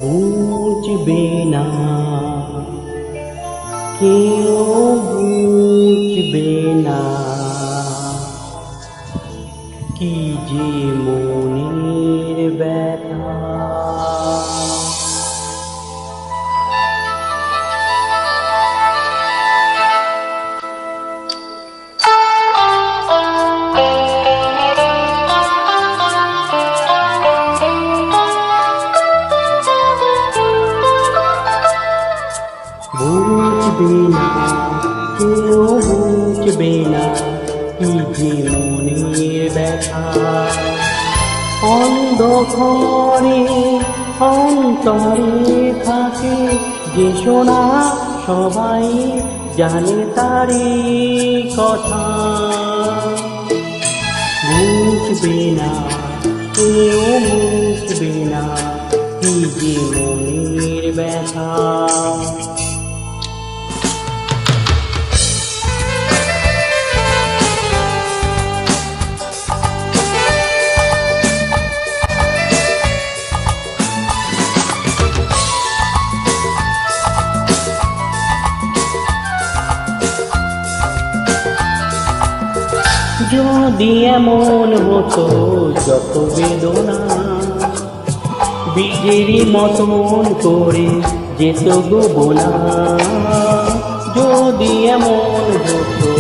বুঝবে না, কেউ বুঝবে না, কি যে মনের ব্যথা। বুঝবে না, কেউ বুঝবে না, কি যে মনের ব্যথা। অন্ধকারে অন্তরে থাকে যে সোনা, সবাই জানে তারি কথা। বুঝবে না, কেউ বুঝবে না, কি যে মনের ব্যথা। যদি এমন হতো যত বেদনা বীজেরই মতন করে যেত গো বোনা। যদি এমন হতো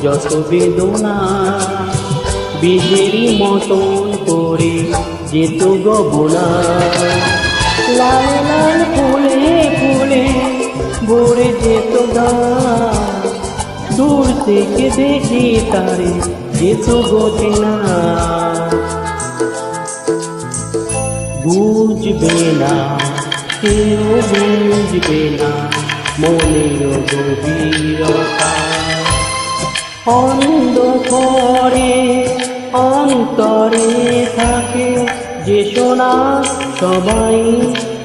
যত বেদনা বীজেরই মতন করে যেত গো বোনা। লাল লাল ফুলে ফুলে ভরে যেত গান, দূর থেকে দেখি তারে যেত গোছে না। বুঝবে না, কেউ বুঝবে না, মনের গভীরতা। অন্ধকারে অন্তরে থাকে যে সোনা, সবাই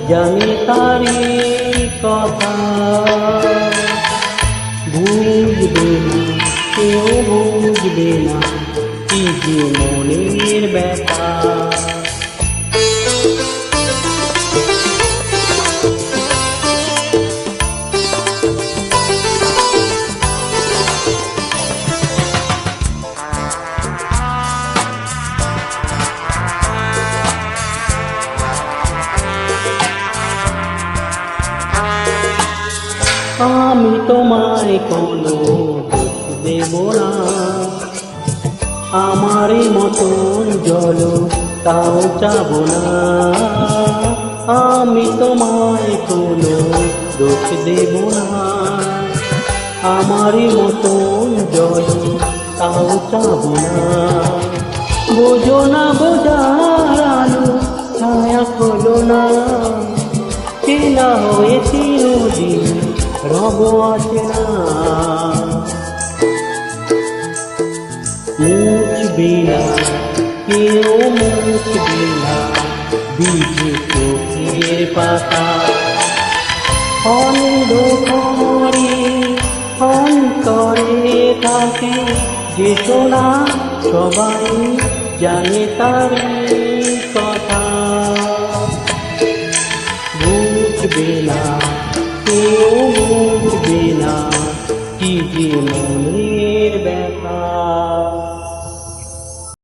জানে তারি কথা। বুঝবে না, কেউ বুঝবে না, কি যে মনের ব্যথা। আমি তোমায় কোনো দোষ দেব না, আমারই মতন জল তাও চাব না। আমি তোমায় কোনো দোষ দেব না, আমারই মতন জল তাও চাব না। বোঝো না বোঝার আলো ছায়া হলো না, চেনা হয়ে চিরদিন রব আছে না। মুছবে না, কেউ মুছবে না, বীজে চোখের পাতা। অন্ধকারে অন্তরে থাকে যে সোনা, সবাই জানে তারে